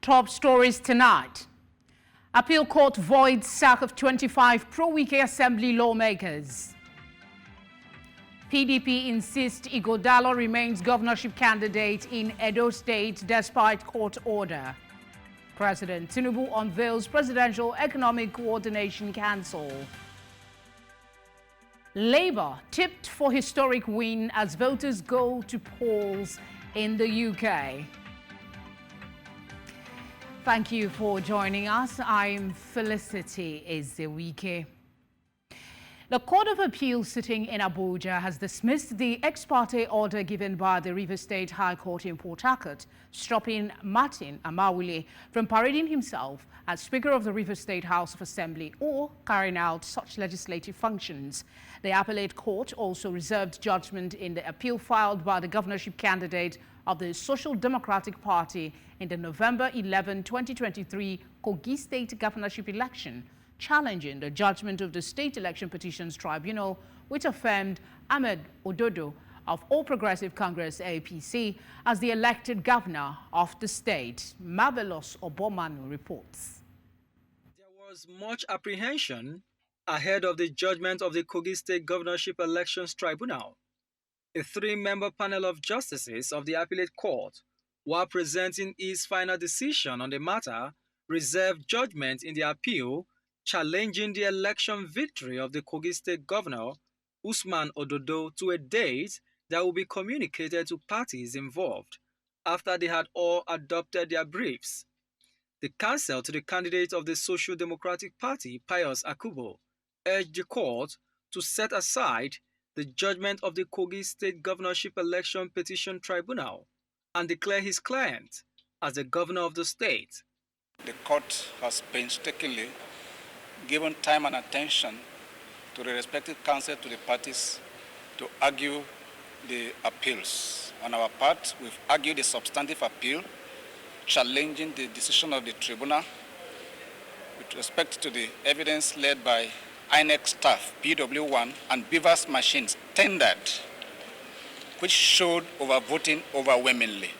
Top stories tonight. Appeal court voids sack of 25 pro-Wike Assembly lawmakers. PDP insists Ighodalo remains governorship candidate in Edo State despite court order. President Tinubu unveils Presidential Economic Coordination Council. Labour tipped for historic win as voters go to polls in the UK. Thank you for joining us. I'm Felicity Ezewike. The Court of Appeal sitting in Abuja has dismissed the ex parte order given by the Rivers State High Court in Port Harcourt, stopping Martin Amawule from parading himself as Speaker of the Rivers State House of Assembly or carrying out such legislative functions. The appellate court also reserved judgment in the appeal filed by the governorship candidate of the Social Democratic Party in the November 11, 2023 Kogi State governorship election, challenging the judgment of the State Election Petitions Tribunal, which affirmed Ahmed Ododo of All Progressive Congress APC as the elected governor of the state. Marvelous Obomanu reports. There was much apprehension ahead of the judgment of the Kogi State Governorship Elections Tribunal. A three-member panel of justices of the appellate court, while presenting its final decision on the matter, reserved judgment in the appeal challenging the election victory of the Kogi State Governor, Usman Ododo, to a date that will be communicated to parties involved after they had all adopted their briefs. The counsel to the candidate of the Social Democratic Party, Pius Akubo, urged the court to set aside the judgment of the Kogi State Governorship Election Petition Tribunal and declare his client as the governor of the state. The court has painstakingly given time and attention to the respective counsel to the parties to argue the appeals. On our part, we've argued the substantive appeal challenging the decision of the tribunal with respect to the evidence led by INEC staff, PW1 and Beavers machines tendered, which showed overvoting overwhelmingly.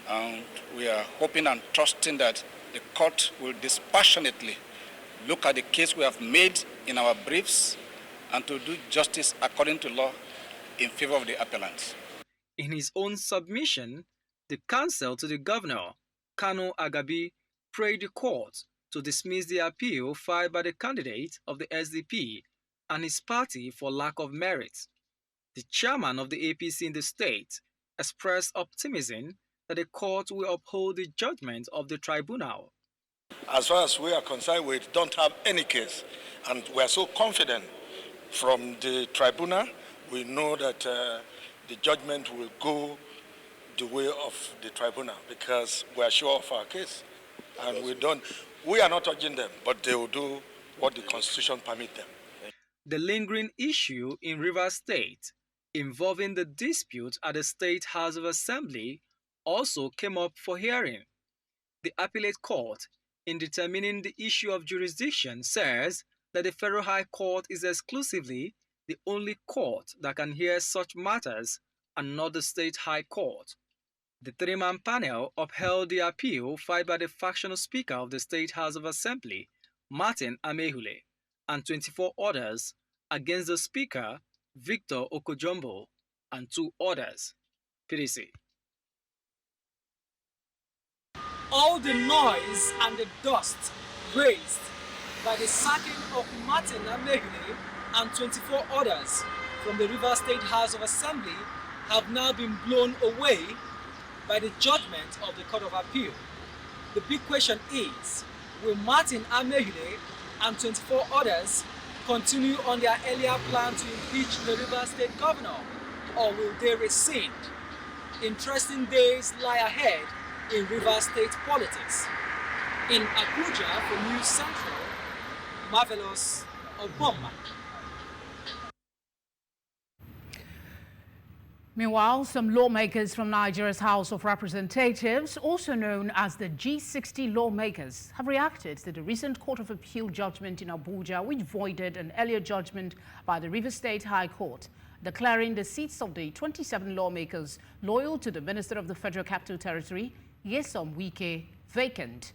And we are hoping and trusting that the court will dispassionately look at the case we have made in our briefs and to do justice according to law in favor of the appellants. In his own submission, the counsel to the governor, Kano Agabi, prayed the court to dismiss the appeal filed by the candidate of the SDP and his party for lack of merit. The chairman of the APC in the state expressed optimism that the court will uphold the judgment of the tribunal. As far as we are concerned, we don't have any case, and we are so confident from the tribunal. We know that the judgment will go the way of the tribunal because we are sure of our case, and we are not urging them, but they will do what the Constitution permits them. The lingering issue in Rivers State involving the dispute at the State House of Assembly also came up for hearing. The appellate court, in determining the issue of jurisdiction, says that the Federal High Court is exclusively the only court that can hear such matters and not the State High Court. The three-man panel upheld the appeal filed by the factional Speaker of the State House of Assembly, Martin Amehule, and 24 others against the Speaker, Victor Okojombo, and 2 others. PDC. All the noise and the dust raised by the sacking of Martin Amehule and 24 others from the Rivers State House of Assembly have now been blown away by the judgment of the Court of Appeal. The big question is, will Martin Amehule and 24 others continue on their earlier plan to impeach the Rivers State Governor, or will they rescind? Interesting days lie ahead in Rivers State politics. In Abuja for News Central, Marvelous Obomanu. Meanwhile, some lawmakers from Nigeria's House of Representatives, also known as the G60 lawmakers, have reacted to the recent Court of Appeal judgment in Abuja, which voided an earlier judgment by the Rivers State High Court, declaring the seats of the 27 lawmakers loyal to the Minister of the Federal Capital Territory, Nyesom Wike vacant.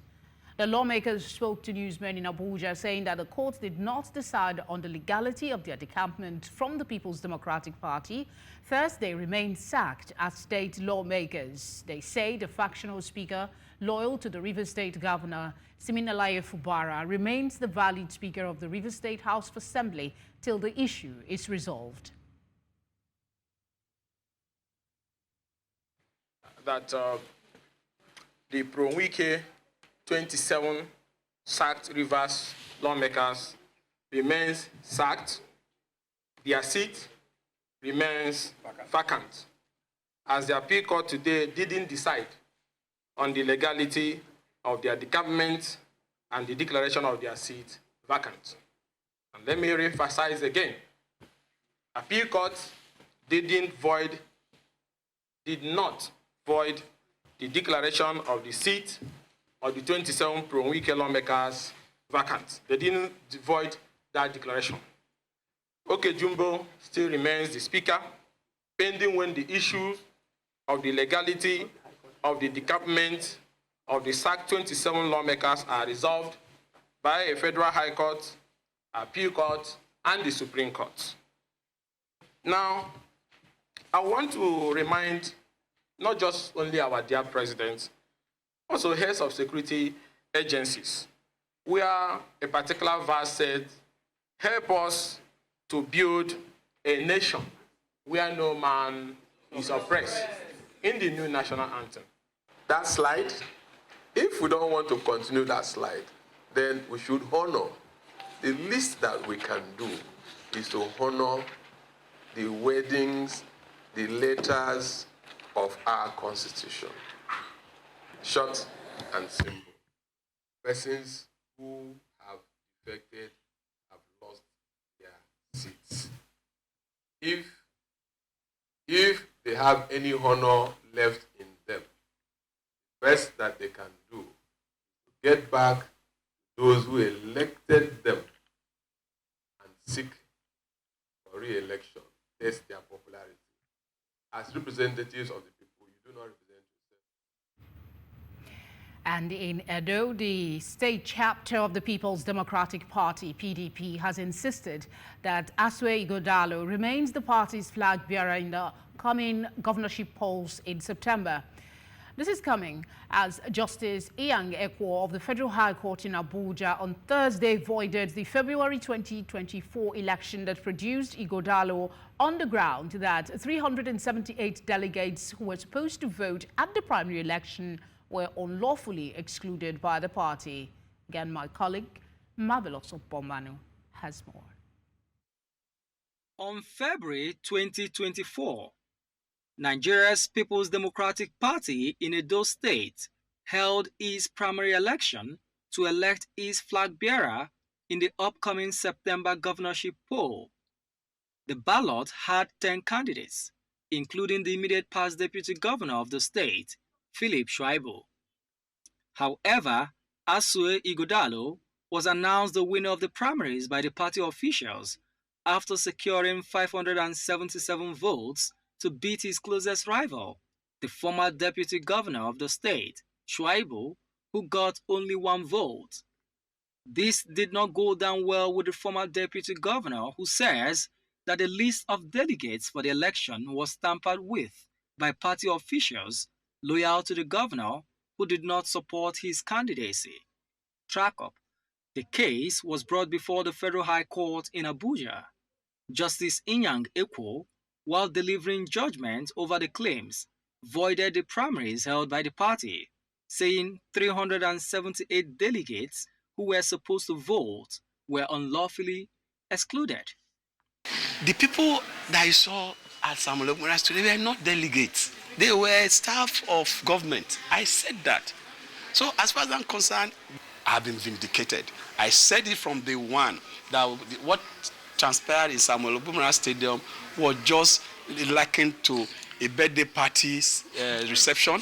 The lawmakers spoke to newsmen in Abuja saying that the court did not decide on the legality of their decampment from the People's Democratic Party. Thus, they remain sacked as state lawmakers. They say the factional speaker, loyal to the Rivers State Governor, Siminalaye Fubara, remains the valid speaker of the Rivers State House of Assembly till the issue is resolved. That the pro-Wike 27 sacked Rivers lawmakers remains sacked. Their seat remains vacant, as the appeal court today didn't decide on the legality of their decampment and the declaration of their seat vacant. And let me re-emphasize again, appeal court did not void the declaration of the seat of the 27 pro-Wike lawmakers vacant. They didn't void that declaration. OK Jumbo still remains the speaker, pending when the issue of the legality of the decampment of the sacked 27 lawmakers are resolved by a federal high court, appeal court, and the Supreme Court. Now, I want to remind not just only our dear president, also heads of security agencies, where a particular verse said, help us to build a nation where no man is oppressed, in the new national anthem. That slide, if we don't want to continue that slide, then we should honor. The least that we can do is to honor the wordings, the letters of our Constitution. Short and simple. Persons who have defected have lost their seats. If they have any honor left in them, the best that they can do is to get back those who elected them and seek for re-election, test their popularity. As representatives of the people, you do not represent yourself. And in Edo, the state chapter of the People's Democratic Party, PDP, has insisted that Asue Ighodalo remains the party's flag bearer in the coming governorship polls in September. This is coming as Justice Inyang Ekwo of the Federal High Court in Abuja on Thursday voided the February 2024 election that produced Ighodalo on the ground that 378 delegates who were supposed to vote at the primary election were unlawfully excluded by the party. Again, my colleague, Marvelous Bombardment, has more. On February 2024, Nigeria's People's Democratic Party in Edo State held its primary election to elect its flag bearer in the upcoming September governorship poll. The ballot had 10 candidates, including the immediate past deputy governor of the state, Philip Shuaibu. However, Asue Ighodalo was announced the winner of the primaries by the party officials after securing 577 votes to beat his closest rival, the former deputy governor of the state, Shuaibu, who got only 1 vote. This did not go down well with the former deputy governor, who says that the list of delegates for the election was tampered with by party officials loyal to the governor who did not support his candidacy. Track up. The case was brought before the Federal High Court in Abuja. Justice Inyang Ekwo, while delivering judgment over the claims, voided the primaries held by the party, saying 378 delegates who were supposed to vote were unlawfully excluded. The people that you saw at Samuel Okmuras today were not delegates. They were staff of government. I said that. So as far as I'm concerned, I've been vindicated. I said it from day one that what transpired in Samuel Okmuras Stadium was just likened to a birthday party's reception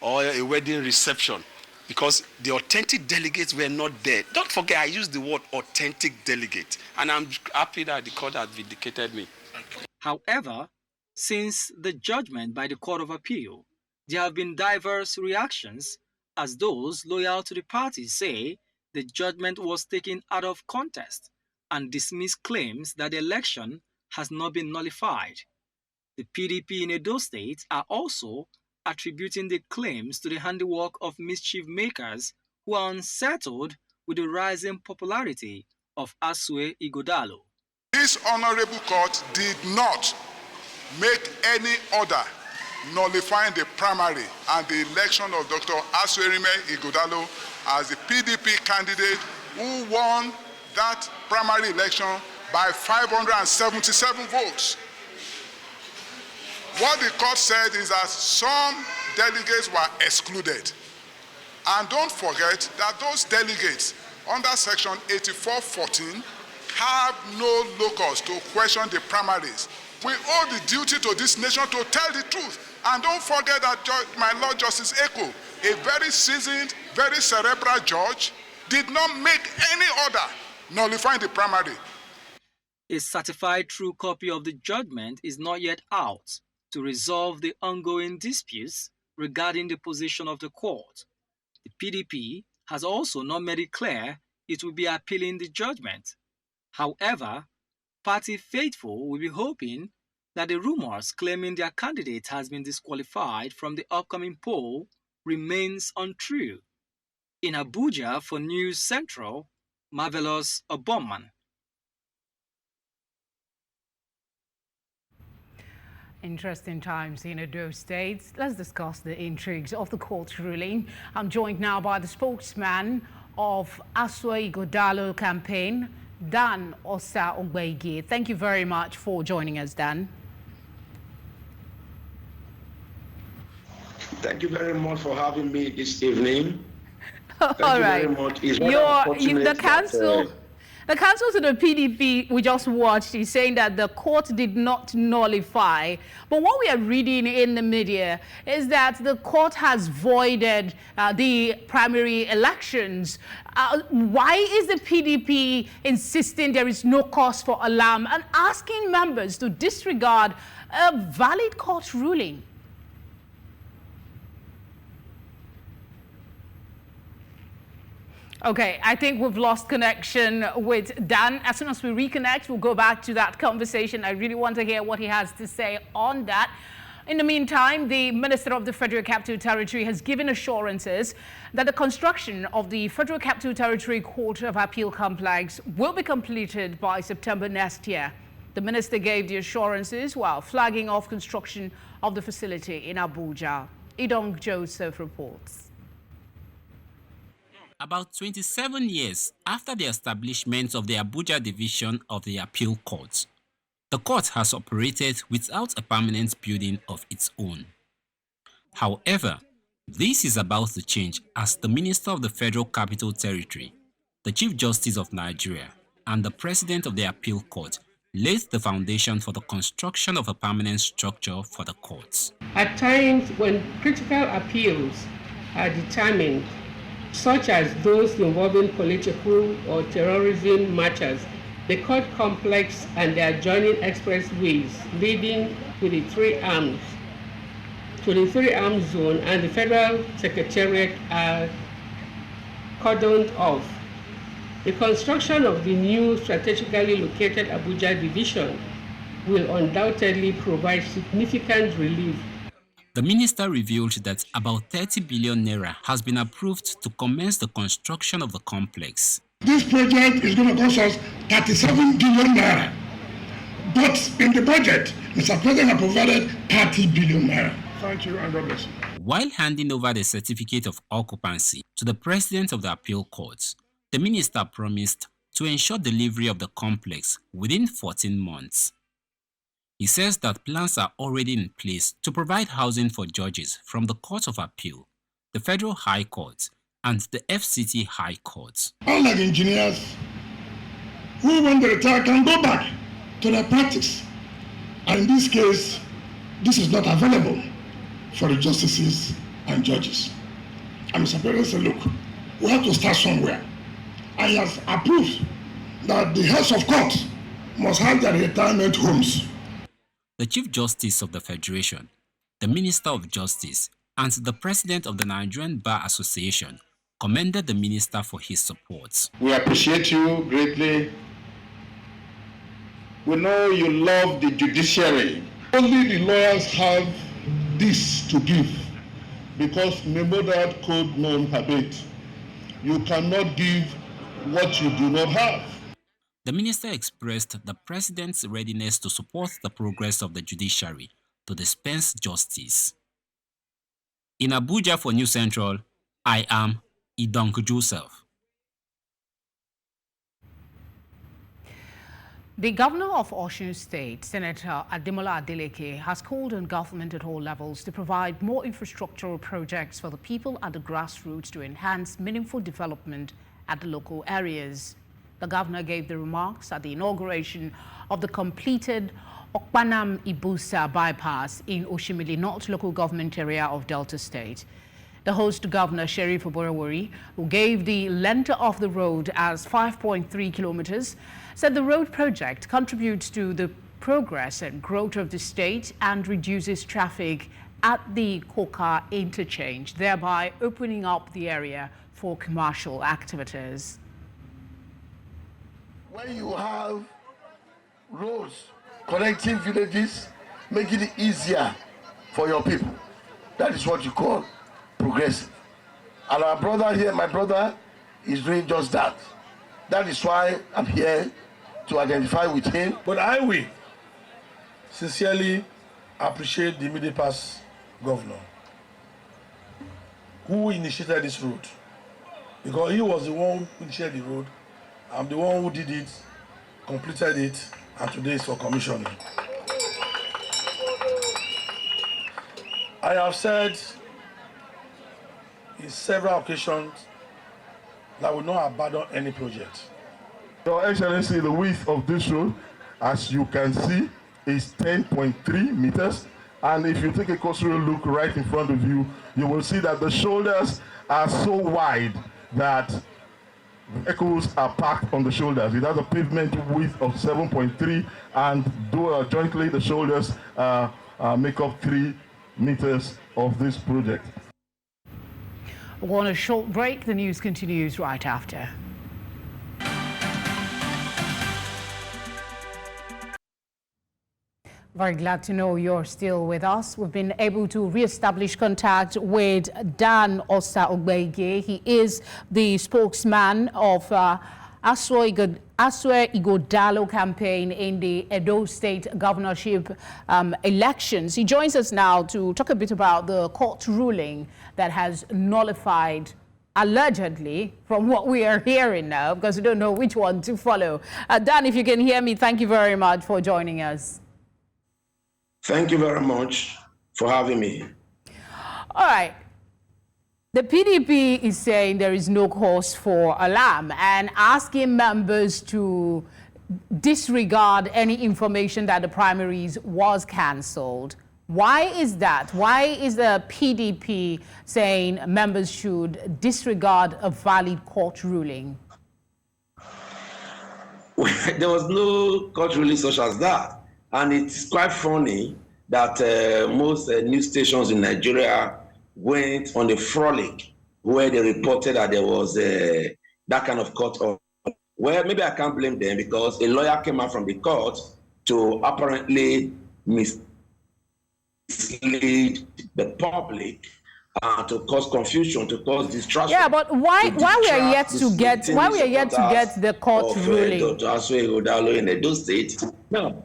or a wedding reception, because the authentic delegates were not there. Don't forget, I used the word authentic delegate, and I'm happy that the court has vindicated me. However, since the judgment by the Court of Appeal, There have been diverse reactions, as those loyal to the party say the judgment was taken out of context and dismiss claims that the election has not been nullified. The PDP in Edo State are also attributing the claims to the handiwork of mischief makers who are unsettled with the rising popularity of Asue Ighodalo. This honorable court did not make any order nullifying the primary and the election of Dr. Asuerime Ighodalo as the PDP candidate who won that primary election by 577 votes. What the court said is that some delegates were excluded. And don't forget that those delegates under Section 8414 have no locus to question the primaries. We owe the duty to this nation to tell the truth. And don't forget that my Lord Justice Eko, a very seasoned, very cerebral judge, did not make any order nullifying the primary. A certified true copy of the judgment is not yet out to resolve the ongoing disputes regarding the position of the court. The PDP has also not made it clear it will be appealing the judgment. However, party faithful will be hoping that the rumors claiming their candidate has been disqualified from the upcoming poll remains untrue. In Abuja for News Central, Marvelous Obomman. Interesting times in Edo State. Let's discuss the intrigues of the court ruling. I'm joined now by the spokesman of Asue Ighodalo campaign, Dan Osa Ogbeige. Thank you very much for joining us, Dan. Thank you very much for having me this evening. All right. Very much. The counsel to the PDP we just watched is saying that the court did not nullify. But what we are reading in the media is that the court has voided the primary elections. Why is the PDP insisting there is no cause for alarm and asking members to disregard a valid court ruling? Okay, I think we've lost connection with Dan. As soon as we reconnect, we'll go back to that conversation. I really want to hear what he has to say on that. In the meantime, the Minister of the Federal Capital Territory has given assurances that the construction of the Federal Capital Territory Court of Appeal complex will be completed by September next year. The minister gave the assurances while flagging off construction of the facility in Abuja. Idong Joseph reports. About 27 years after the establishment of the Abuja division of the Appeal Court, the court has operated without a permanent building of its own. However, this is about to change as the Minister of the Federal Capital Territory, the Chief Justice of Nigeria, and the President of the Appeal Court laid the foundation for the construction of a permanent structure for the courts. At times when critical appeals are determined, such as those involving political or terrorism matters, the court complex and the adjoining expressways leading to the three arms zone and the Federal Secretariat are cordoned off. The construction of the new strategically located Abuja division will undoubtedly provide significant relief. The minister revealed that about 30 billion naira has been approved to commence the construction of the complex. This project is going to cost us 37 billion naira. But in the budget, Mr. President has provided 30 billion naira. Thank you and God bless you. While handing over the certificate of occupancy to the President of the Appeal Courts, the minister promised to ensure delivery of the complex within 14 months. He says that plans are already in place to provide housing for judges from the Court of Appeal, the Federal High Court, and the FCT High Court. Unlike engineers who, when they retire, can go back to their practice. And in this case, this is not available for the justices and judges. And Mr. President said, look, we have to start somewhere. And he has approved that the heads of court must have their retirement homes. The Chief Justice of the Federation, the Minister of Justice, And the president of the Nigerian Bar Association commended the minister for his support. We appreciate you greatly. We know you love the judiciary. Only the lawyers have this to give, because memo that code non habet. You cannot give what you do not have. The minister expressed the president's readiness to support the progress of the judiciary to dispense justice. In Abuja for News Central, I am Edo Joseph. The governor of Osun State, Senator Ademola Adeleke, has called on government at all levels to provide more infrastructural projects for the people at the grassroots to enhance meaningful development at the local areas. The governor gave the remarks at the inauguration of the completed Okpanam Ibusa bypass in Oshimili North local government area of Delta State. The host governor, Sheriff Oborowori, who gave the length of the road as 5.3 kilometers, said the road project contributes to the progress and growth of the state and reduces traffic at the Koka interchange, thereby opening up the area for commercial activities. When you have roads connecting villages, making it easier for your people, that is what you call progressive. And our brother here, my brother, is doing just that. That is why I'm here to identify with him. But I will sincerely appreciate the immediate past governor who initiated this road, because he was the one who initiated the road. I'm the one who did it, completed it, and today is for commissioning. I have said in several occasions that I will not abandon any project. Your Excellency, the width of this road, as you can see, is 10.3 meters. And if you take a cursory look right in front of you, you will see that the shoulders are so wide that vehicles are parked on the shoulders. It has a pavement width of 7.3, and jointly the shoulders make up 3 meters of this project. We're on a short break. The news continues right after. Very glad to know you're still with us. We've been able to re-establish contact with Dan Osa Ogbege. He is the spokesman of Aswe Igodalo campaign in the Edo State governorship elections. He joins us now to talk a bit about the court ruling that has nullified, allegedly, from what we are hearing now, because we don't know which one to follow. Dan, if you can hear me, thank you very much for joining us. Thank you very much for having me. All right. The PDP is saying there is no cause for alarm and asking members to disregard any information that the primaries was cancelled. Why is that? Why is the PDP saying members should disregard a valid court ruling? There was no court ruling such as that. And it's quite funny that most news stations in Nigeria went on a frolic where they reported that there was that kind of court. Well, maybe I can't blame them, because a lawyer came out from the court to apparently mislead the public, to cause confusion, to cause distraction. Yeah, but why we are yet to get the court ruling? Dr. Aswe Igodalo in Edo State. No.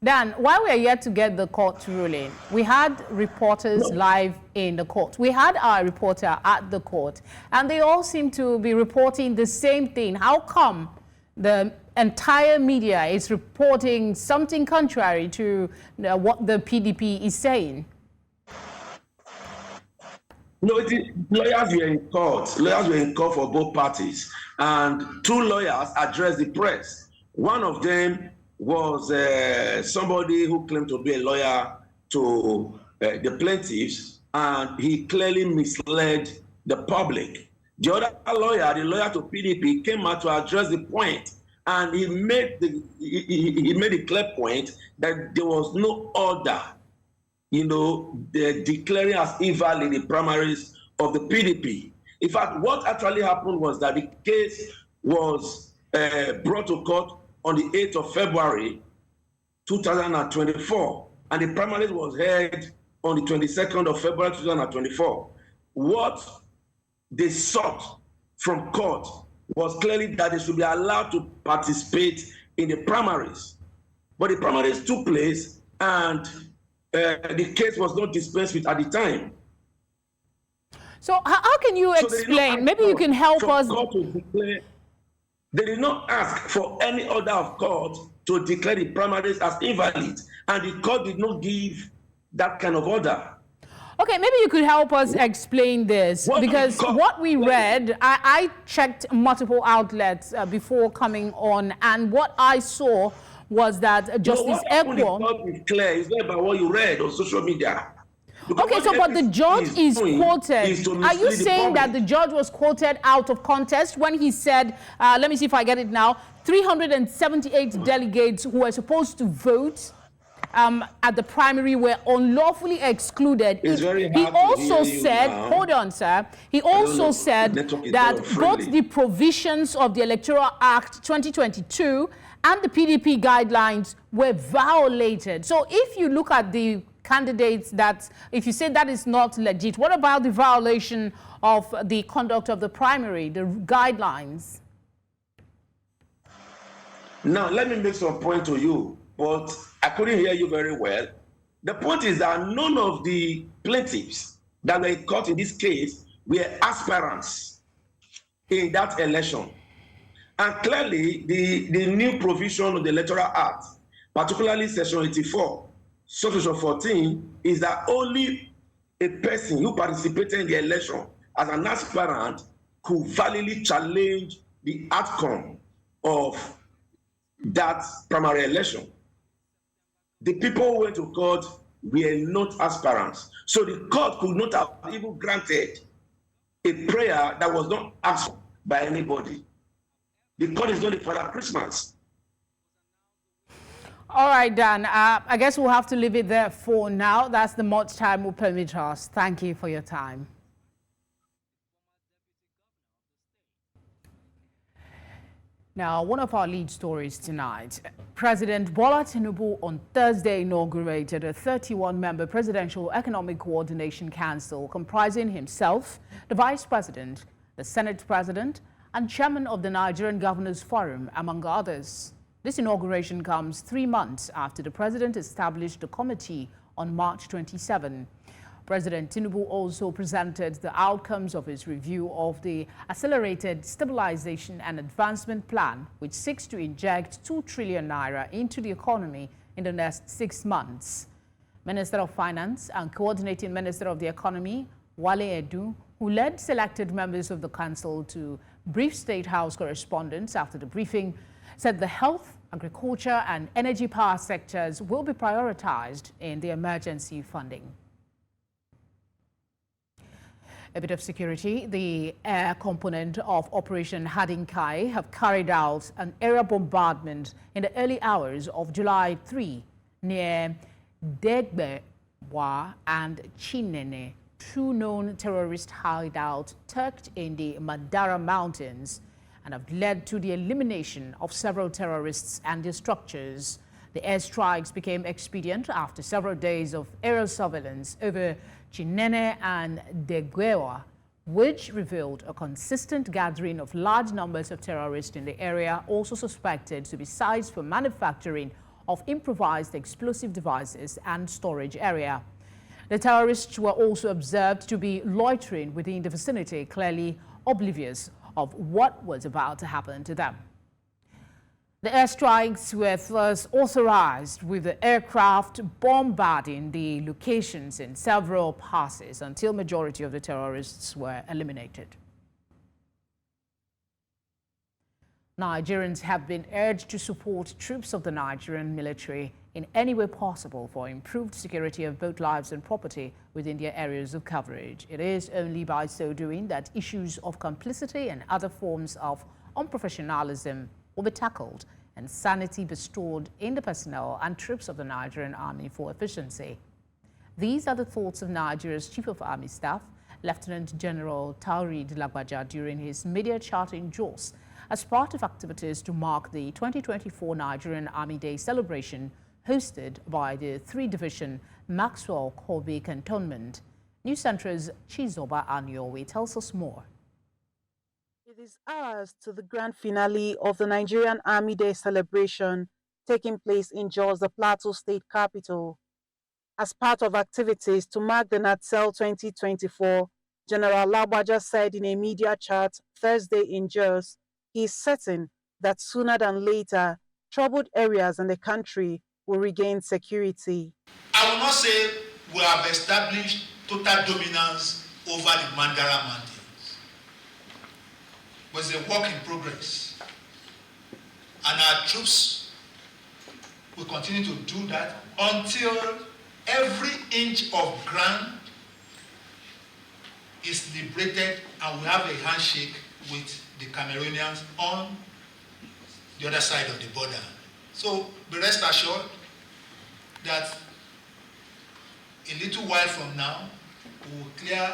Dan, why we are yet to get the court ruling? We had reporters live in the court. We had our reporter at the court, and they all seem to be reporting the same thing. How come the entire media is reporting something contrary to what the PDP is saying? No, lawyers were in court. Lawyers were in court for both parties, and 2 lawyers addressed the press. One of them was somebody who claimed to be a lawyer to the plaintiffs, and he clearly misled the public. The other lawyer, the lawyer to PDP, came out to address the point, and he made a clear point that there was no order they're declaring as invalid the primaries of the PDP. In fact, what actually happened was that the case was brought to court on the 8th of February, 2024, and the primaries was held on the 22nd of February, 2024. What they sought from court was clearly that they should be allowed to participate in the primaries. But the primaries took place and the case was not dispensed with at the time. So how can you explain? Maybe you can help us. They did not ask for any order of court to declare the primaries as invalid, and the court did not give that kind of order. Okay, maybe you could help us explain this, because what we read, I checked multiple outlets before coming on, and what I saw was that Justice Ekwo... It's clear. It's not about what you read on social media. Okay, so but the judge is quoted. Are you saying that the judge was quoted out of context when he said, let me see if I get it now, 378 delegates who were supposed to vote at the primary were unlawfully excluded? He also said, hold on, sir, he also said that both the provisions of the Electoral Act 2022 and the PDP guidelines were violated. So if you look at the candidates, if you say that is not legit, what about the violation of the conduct of the primary, the guidelines? Now, let me make some point to you, but I couldn't hear you very well. The point is that none of the plaintiffs that were caught in this case were aspirants in that election. And clearly, the new provision of the Electoral Act, particularly Section 84, Section 14, is that only a person who participated in the election as an aspirant could validly challenge the outcome of that primary election. The people who went to court were not aspirants. So the court could not have even granted a prayer that was not asked by anybody. The court is not the Father Christmas. All right, Dan. I guess we'll have to leave it there for now. That's the much time will permit us. Thank you for your time. Now, one of our lead stories tonight. President Bola Tinubu on Thursday inaugurated a 31-member Presidential Economic Coordination Council comprising himself, the Vice President, the Senate President, and Chairman of the Nigerian Governors Forum, among others. This inauguration comes 3 months after the President established the committee on March 27. President Tinubu also presented the outcomes of his review of the Accelerated Stabilization and Advancement Plan, which seeks to inject 2 trillion naira into the economy in the next 6 months. Minister of Finance and Coordinating Minister of the Economy, Wale Edu, who led selected members of the council to brief State House correspondents after the briefing, said the health, agriculture and energy power sectors will be prioritized in the emergency funding. A bit of security. The air component of Operation Hadin Kai have carried out an aerial bombardment in the early hours of July 3 near Degbewa and Chinene, 2 known terrorist hideouts tucked in the Mandara mountains, and have led to the elimination of several terrorists and their structures. The airstrikes became expedient after several days of aerial surveillance over Chinene and Degbewa, which revealed a consistent gathering of large numbers of terrorists in the area, also suspected to be sites for manufacturing of improvised explosive devices and storage area. The terrorists were also observed to be loitering within the vicinity, clearly oblivious of what was about to happen to them. The airstrikes were thus authorized, with the aircraft bombarding the locations in several passes until majority of the terrorists were eliminated. Nigerians have been urged to support troops of the Nigerian military in any way possible for improved security of both lives and property within their areas of coverage. It is only by so doing that issues of complicity and other forms of unprofessionalism will be tackled and sanity bestowed in the personnel and troops of the Nigerian Army for efficiency. These are the thoughts of Nigeria's Chief of Army Staff, Lieutenant General Taoreed Lagbaja, during his media chat in Jos as part of activities to mark the 2024 Nigerian Army Day celebration hosted by the 3-Division Maxwell Kobe Cantonment. News Centre's Chizoba Anyowe tells us more. It is hours to the grand finale of the Nigerian Army Day celebration taking place in Jos, the Plateau State capital. As part of activities to mark the NATCEL 2024, General Lagbaja said in a media chat Thursday in Jos, he is certain that sooner than later, troubled areas in the country will regain security. I will not say we have established total dominance over the Mandara Mountains, but it's a work in progress. And our troops will continue to do that until every inch of ground is liberated and we have a handshake with the Cameroonians on the other side of the border. So be rest assured that a little while from now, we will clear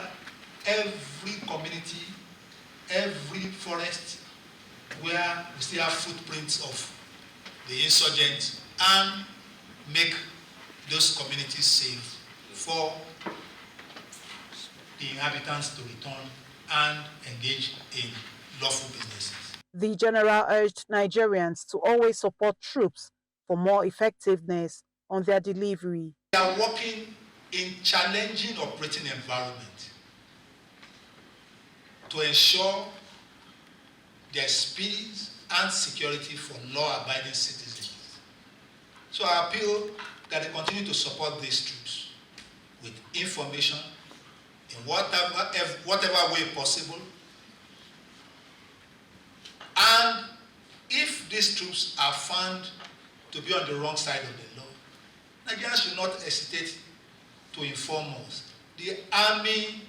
every community, every forest where we still have footprints of the insurgents and make those communities safe for the inhabitants to return and engage in lawful businesses. The general urged Nigerians to always support troops for more effectiveness on their delivery. We are working in challenging operating environment to ensure there's peace and security for law-abiding citizens. So I appeal that they continue to support these troops with information in whatever way possible. And if these troops are found to be on the wrong side of the law, Nigerians should not hesitate to inform us. The Army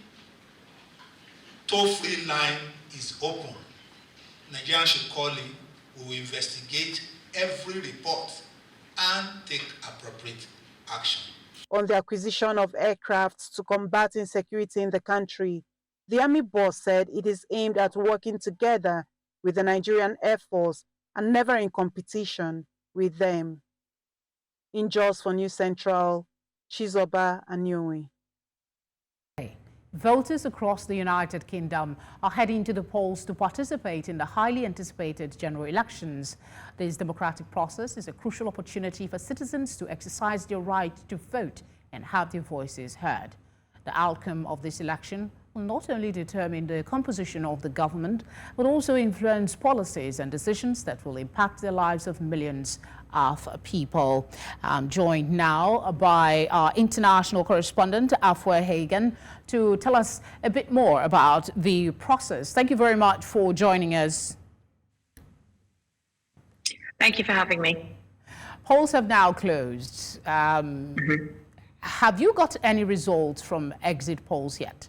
toll-free line is open. Nigerians should call in. We will investigate every report and take appropriate action. On the acquisition of aircraft to combat insecurity in the country, the Army boss said it is aimed at working together with the Nigerian Air Force and never in competition with them. In Jos for News Central, Chizoba Anyowe. Voters across the United Kingdom are heading to the polls to participate in the highly anticipated general elections. This democratic process is a crucial opportunity for citizens to exercise their right to vote and have their voices heard. The outcome of this election will not only determine the composition of the government, but also influence policies and decisions that will impact the lives of millions of people. I'm joined now by our international correspondent, Afua Hagen, to tell us a bit more about the process. Thank you very much for joining us. Thank you for having me. Polls have now closed. Have you got any results from exit polls yet?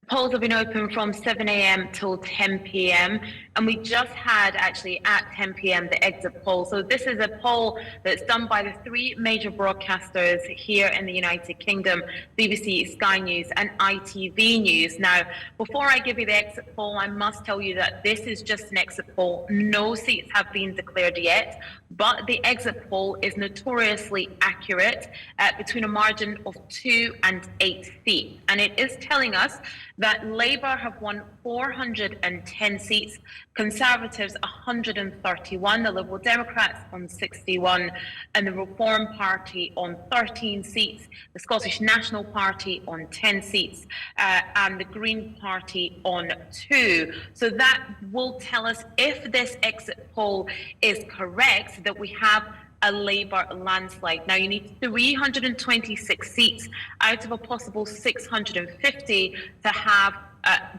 Polls have been open from 7 a.m. till 10 p.m. and we just had actually at 10 p.m. the exit poll. So this is a poll that's done by the 3 major broadcasters here in the United Kingdom, BBC, Sky News and ITV News. Now, before I give you the exit poll, I must tell you that this is just an exit poll. No seats have been declared yet, but the exit poll is notoriously accurate between a margin of 2 and 8 seats. And it is telling us that Labour have won 410 seats, Conservatives 131, the Liberal Democrats on 61, and the Reform Party on 13 seats, the Scottish National Party on 10 seats, and the Green Party on 2. So that will tell us, if this exit poll is correct, that we have a Labour landslide. Now, you need 326 seats out of a possible 650 to have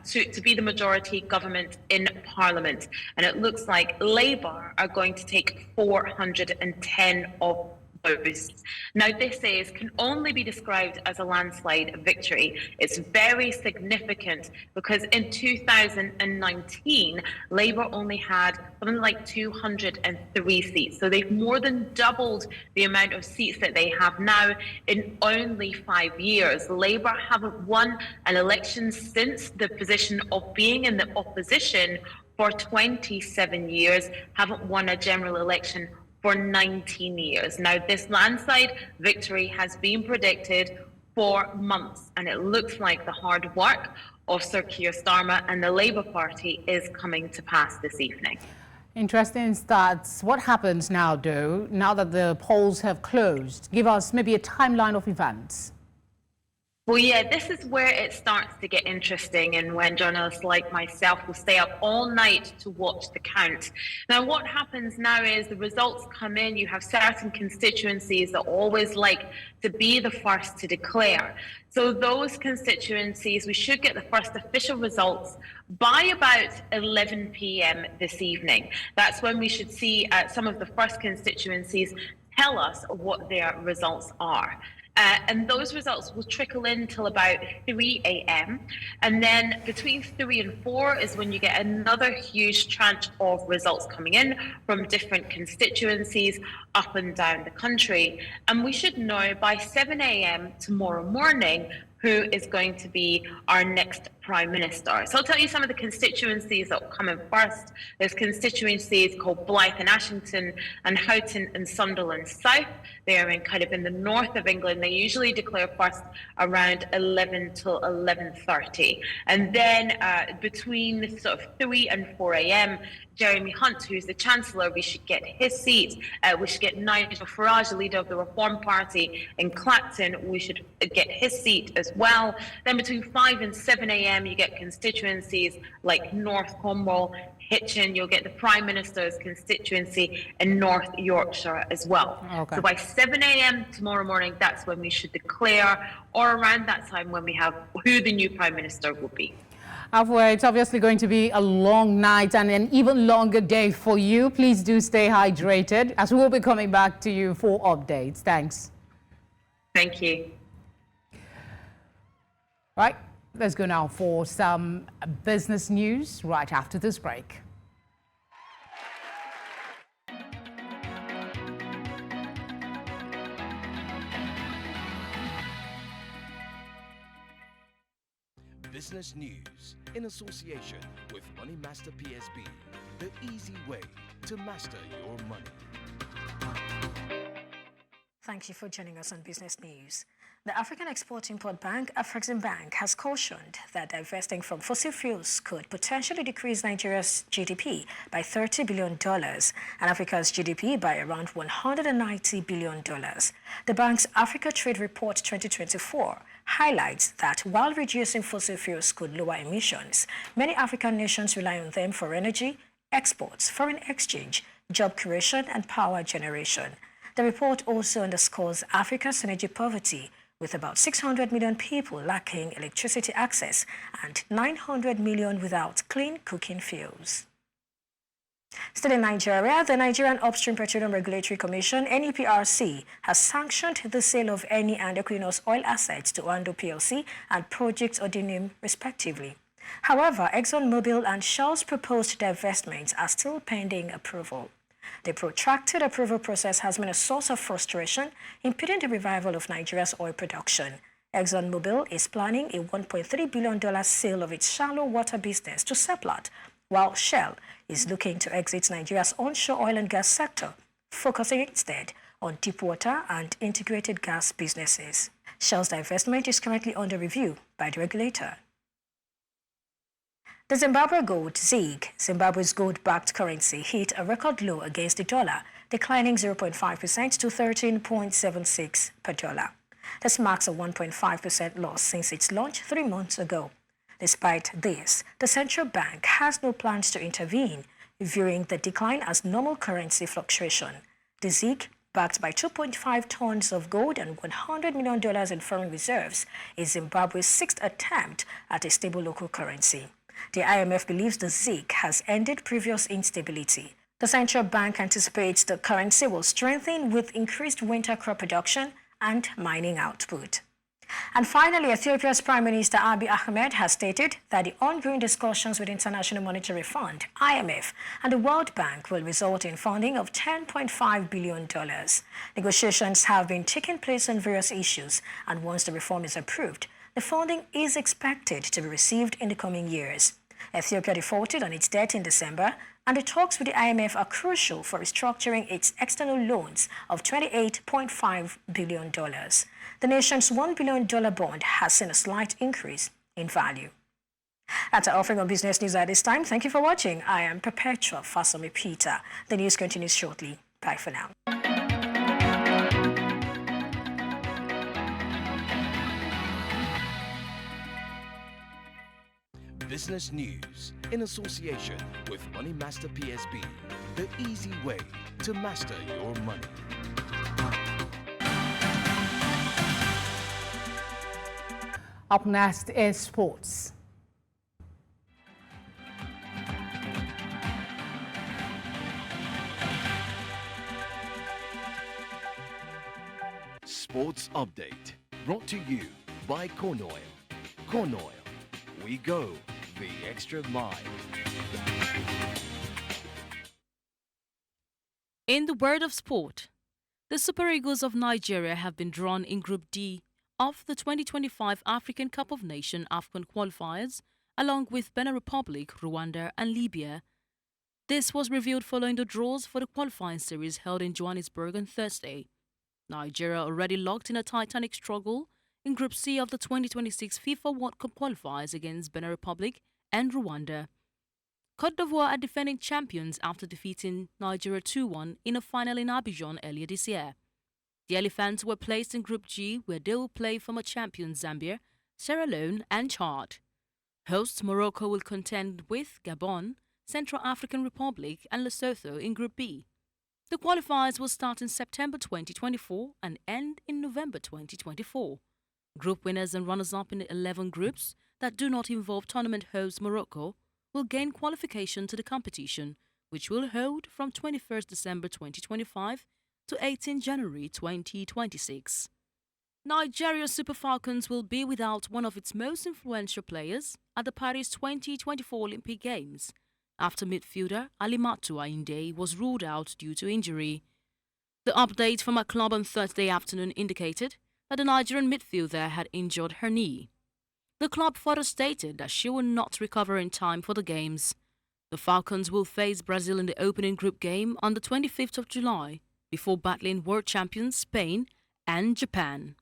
to be the majority government in Parliament. And it looks like Labour are going to take 410 of closed. Now, this can only be described as a landslide victory. It's very significant because in 2019, Labour only had something like 203 seats. So they've more than doubled the amount of seats that they have now in only 5 years. Labour haven't won an election since the position of being in the opposition for 27 years, haven't won a general election for 19 years. Now, this landslide victory has been predicted for months, and it looks like the hard work of Sir Keir Starmer and the Labour Party is coming to pass this evening. Interesting stats. What happens now, though, now that the polls have closed? Give us maybe a timeline of events. Well, yeah, this is where it starts to get interesting, and when journalists like myself will stay up all night to watch the count. Now, what happens now is the results come in. You have certain constituencies that always like to be the first to declare. So those constituencies, we should get the first official results by about 11 p.m. this evening. That's when we should see some of the first constituencies tell us what their results are. And those results will trickle in till about 3 a.m. And then between 3 and 4 is when you get another huge tranche of results coming in from different constituencies up and down the country. And we should know by 7 a.m. tomorrow morning who is going to be our next Prime Minister. So I'll tell you some of the constituencies that will come in first. There's constituencies called Blyth and Ashington and Houghton and Sunderland South. They are in the north of England. They usually declare first around 11 till 11:30. And then between sort of 3 and 4 a.m., Jeremy Hunt, who's the Chancellor, we should get his seat. We should get Nigel Farage, the leader of the Reform Party in Clacton. We should get his seat as well. Then between 5 and 7 a.m., you get constituencies like North Cornwall, Hitchin. You'll get the Prime Minister's constituency in North Yorkshire as well. Okay. So by 7 a.m. tomorrow morning, that's when we should declare, or around that time when we have who the new Prime Minister will be. Afua, it's obviously going to be a long night and an even longer day for you. Please do stay hydrated, as we will be coming back to you for updates. Thanks. Thank you. Right, let's go now for some business news right after this break. Business news in association with Money Master PSB, the easy way to master your money. Thank you for joining us on Business News. The African Export-Import Bank, Afreximbank, has cautioned that divesting from fossil fuels could potentially decrease Nigeria's GDP by $30 billion and Africa's GDP by around $190 billion. The bank's Africa Trade Report 2024 highlights that while reducing fossil fuels could lower emissions, many African nations rely on them for energy, exports, foreign exchange, job creation, and power generation. The report also underscores Africa's energy poverty, with about 600 million people lacking electricity access and 900 million without clean cooking fuels. Still in Nigeria, the Nigerian Upstream Petroleum Regulatory Commission, NEPRC, has sanctioned the sale of Eni and Equinor oil assets to Oando PLC and Project Ordinium, respectively. However, ExxonMobil and Shell's proposed divestments are still pending approval. The protracted approval process has been a source of frustration, impeding the revival of Nigeria's oil production. ExxonMobil is planning a $1.3 billion sale of its shallow water business to Seplat, while Shell is looking to exit Nigeria's onshore oil and gas sector, focusing instead on deep water and integrated gas businesses. Shell's divestment is currently under review by the regulator. The Zimbabwe gold, ZiG, Zimbabwe's gold-backed currency, hit a record low against the dollar, declining 0.5% to 13.76 per dollar. This marks a 1.5% loss since its launch 3 months ago. Despite this, the central bank has no plans to intervene, viewing the decline as normal currency fluctuation. The ZiG, backed by 2.5 tons of gold and $100 million in foreign reserves, is Zimbabwe's 6th attempt at a stable local currency. The IMF believes the ZiG has ended previous instability. The central bank anticipates the currency will strengthen with increased winter crop production and mining output. And finally, Ethiopia's Prime Minister Abiy Ahmed has stated that the ongoing discussions with International Monetary Fund, IMF, and the World Bank will result in funding of $10.5 billion. Negotiations have been taking place on various issues, and once the reform is approved, the funding is expected to be received in the coming years. Ethiopia defaulted on its debt in December, and the talks with the IMF are crucial for restructuring its external loans of $28.5 billion. The nation's $1 billion bond has seen a slight increase in value. That's our offering on business news at this time. Thank you for watching. I am Perpetua Fasome Peter. The news continues shortly. Bye for now. Business News in association with Money Master PSB, the easy way to master your money. Up next is sports. Sports Update, brought to you by Corn Oil. Corn Oil, we go the extra mile. In the world of sport, the Super Eagles of Nigeria have been drawn in Group D of the 2025 African Cup of Nations AFCON qualifiers, along with Benin Republic, Rwanda and Libya. This was revealed following the draws for the qualifying series held in Johannesburg on Thursday. Nigeria already locked in a titanic struggle in Group C of the 2026 FIFA World Cup qualifiers against Benin Republic and Rwanda. Côte d'Ivoire are defending champions after defeating Nigeria 2-1 in a final in Abidjan earlier this year. The Elephants were placed in Group G, where they will play former champions Zambia, Sierra Leone and Chad. Hosts Morocco will contend with Gabon, Central African Republic and Lesotho in Group B. The qualifiers will start in September 2024 and end in November 2024. Group winners and runners-up in the 11 groups that do not involve tournament host Morocco will gain qualification to the competition, which will hold from 21st December 2025 to 18 January 2026. Nigeria's Super Falcons will be without one of its most influential players at the Paris 2024 Olympic Games, after midfielder Alimatu Ayinde was ruled out due to injury. The update from a club on Thursday afternoon indicated that the Nigerian midfielder had injured her knee. The club further stated that she will not recover in time for the games. The Falcons will face Brazil in the opening group game on the 25th of July, before battling world champions Spain and Japan.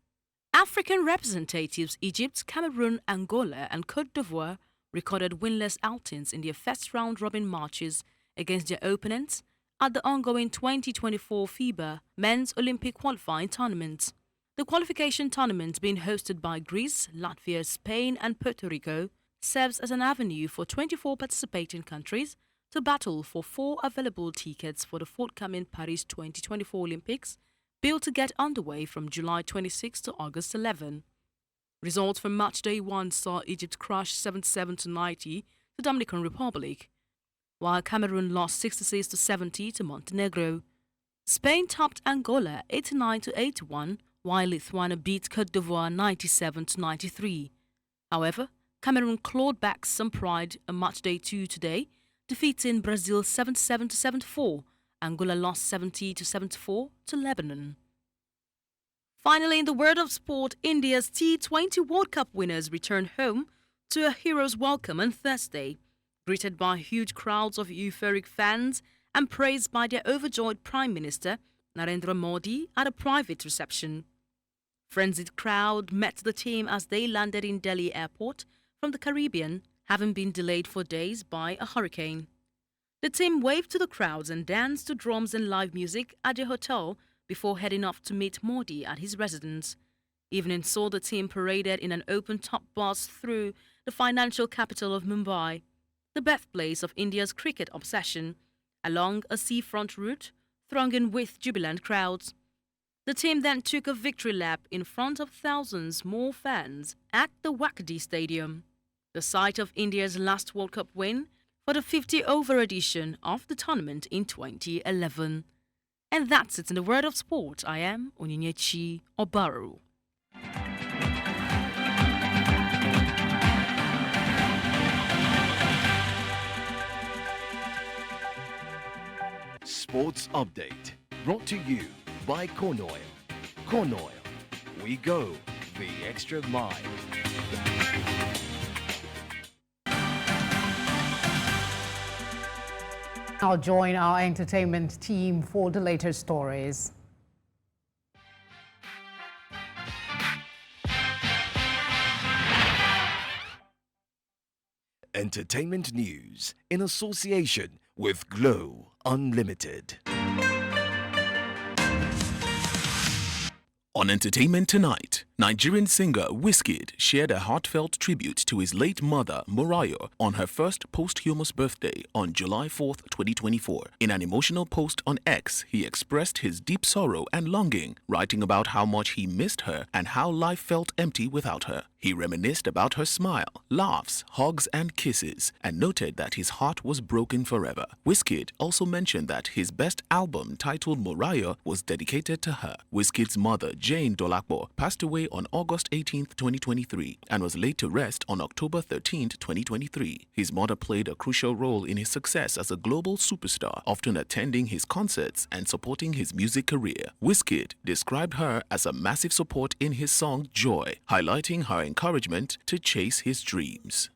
African representatives Egypt, Cameroon, Angola and Côte d'Ivoire recorded winless outings in their first round-robin matches against their opponents at the ongoing 2024 FIBA Men's Olympic Qualifying Tournament. The qualification tournament, being hosted by Greece, Latvia, Spain and Puerto Rico, serves as an avenue for 24 participating countries to battle for 4 available tickets for the forthcoming Paris 2024 Olympics, billed to get underway from July 26 to August 11. Results from match day 1 saw Egypt crush 77-90 to Dominican Republic, while Cameroon lost 66-70 to Montenegro. Spain topped Angola 89-81, while Lithuania beat Côte d'Ivoire 97-93. However, Cameroon clawed back some pride on match day 2 today, defeating Brazil 77-74. Angola lost 70-74 to Lebanon. Finally, in the world of sport, India's T20 World Cup winners returned home to a hero's welcome on Thursday, greeted by huge crowds of euphoric fans and praised by their overjoyed Prime Minister Narendra Modi at a private reception. Frenzied crowd met the team as they landed in Delhi Airport from the Caribbean, having been delayed for days by a hurricane. The team waved to the crowds and danced to drums and live music at the hotel before heading off to meet Modi at his residence. Evening saw the team paraded in an open-top bus through the financial capital of Mumbai, the birthplace of India's cricket obsession, along a seafront route thronging with jubilant crowds. The team then took a victory lap in front of thousands more fans at the Wankhede Stadium, the site of India's last World Cup win, for the 50-over edition of the tournament in 2011. And that's it in the world of sport. I am Onyinyechi Obaru. Sports Update, brought to you by Corn Oil. Corn Oil, we go the extra mile. I'll join our entertainment team for the latest stories. Entertainment news in association with Glow Unlimited. On Entertainment Tonight, Nigerian singer Wizkid shared a heartfelt tribute to his late mother, Morayo, on her first posthumous birthday on July 4, 2024. In an emotional post on X, he expressed his deep sorrow and longing, writing about how much he missed her and how life felt empty without her. He reminisced about her smile, laughs, hugs and kisses, and noted that his heart was broken forever. Wizkid also mentioned that his best album, titled Morayo, was dedicated to her. Wizkid's mother, Jane Dolapo, passed away on August 18, 2023, and was laid to rest on October 13, 2023. His mother played a crucial role in his success as a global superstar, often attending his concerts and supporting his music career. Wizkid described her as a massive support in his song Joy, highlighting her encouragement to chase his dreams.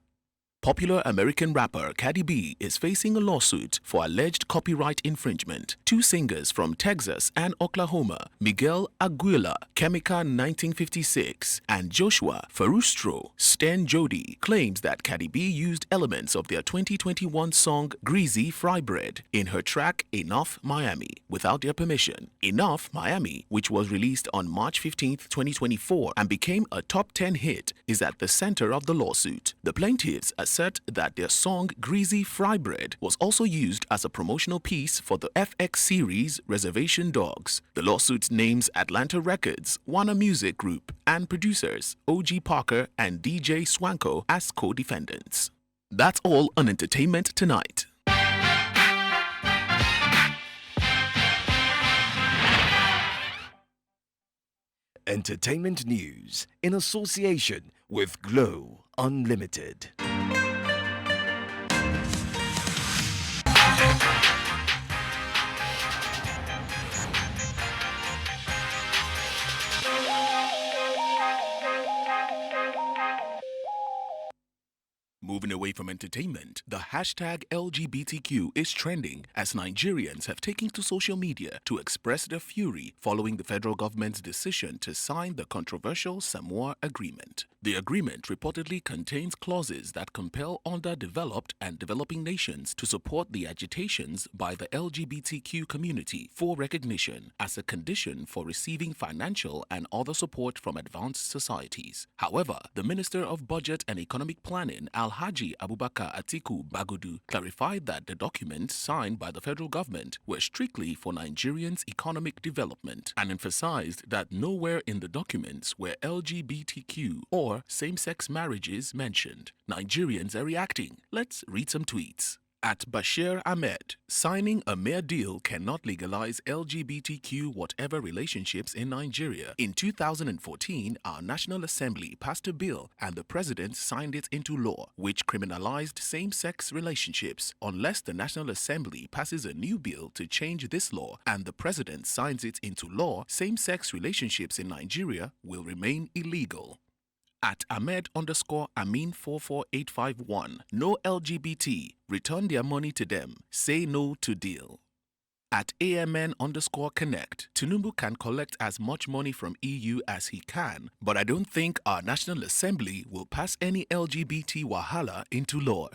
Popular American rapper Cardi B is facing a lawsuit for alleged copyright infringement. Two singers from Texas and Oklahoma, Miguel Aguila, Chemica 1956, and Joshua Ferrustro, Stan Jody, claims that Cardi B used elements of their 2021 song Greasy Fry Bread in her track Enough Miami without their permission. Enough Miami, which was released on March 15, 2024 and became a top 10 hit, is at the center of the lawsuit. The plaintiffs assert that their song Greasy Fry Bread was also used as a promotional piece for the FX series Reservation Dogs. The lawsuit names Atlanta Records, Warner Music Group, and producers O.G. Parker and DJ Swanko as co-defendants. That's all on Entertainment Tonight. Entertainment news in association with Glow Unlimited. Moving away from entertainment, the hashtag LGBTQ is trending as Nigerians have taken to social media to express their fury following the federal government's decision to sign the controversial Samoa Agreement. The agreement reportedly contains clauses that compel underdeveloped and developing nations to support the agitations by the LGBTQ community for recognition as a condition for receiving financial and other support from advanced societies. However, the Minister of Budget and Economic Planning, Alhaji Abubakar Atiku Bagudu, clarified that the documents signed by the federal government were strictly for Nigerians' economic development and emphasized that nowhere in the documents were LGBTQ or same-sex marriages mentioned. Nigerians are reacting. Let's read some tweets. At Bashir Ahmed, signing a mere deal cannot legalize LGBTQ whatever relationships in Nigeria. In 2014, our National Assembly passed a bill and the President signed it into law, which criminalized same-sex relationships. Unless the National Assembly passes a new bill to change this law and the President signs it into law, same-sex relationships in Nigeria will remain illegal. At Ahmed_Amin44851, no LGBT, return their money to them, say no to deal. At AMN_Connect, Tinubu can collect as much money from EU as he can, but I don't think our National Assembly will pass any LGBT wahala into law.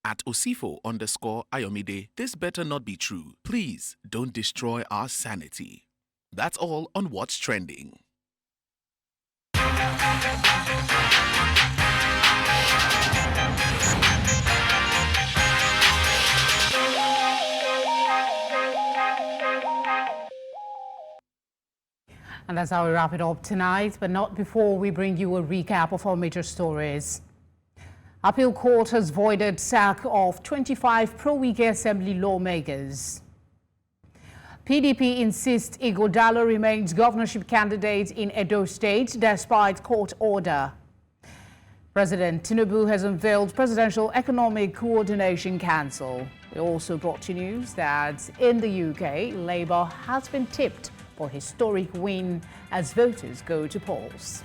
At Osifo_Ayomide, this better not be true. Please don't destroy our sanity. That's all on What's Trending. And that's how we wrap it up tonight, but not before we bring you a recap of our major stories. Appeal Court has voided sack of 25 pro-Wike Assembly lawmakers. PDP insists Ighodalo remains governorship candidate in Edo State despite court order. President Tinubu has unveiled Presidential Economic Coordination Council. We also brought you news that in the UK, Labour has been tipped for historic win as voters go to polls.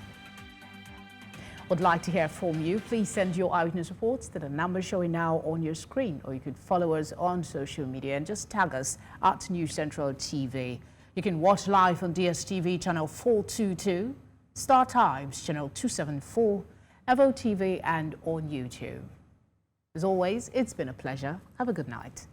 Would like to hear from you. Please send your eyewitness reports to the number showing now on your screen, or you could follow us on social media and just tag us at News Central TV. You can watch live on DSTV channel 422, Star Times channel 274, Evo TV and on YouTube. As always, it's been a pleasure. Have a good night.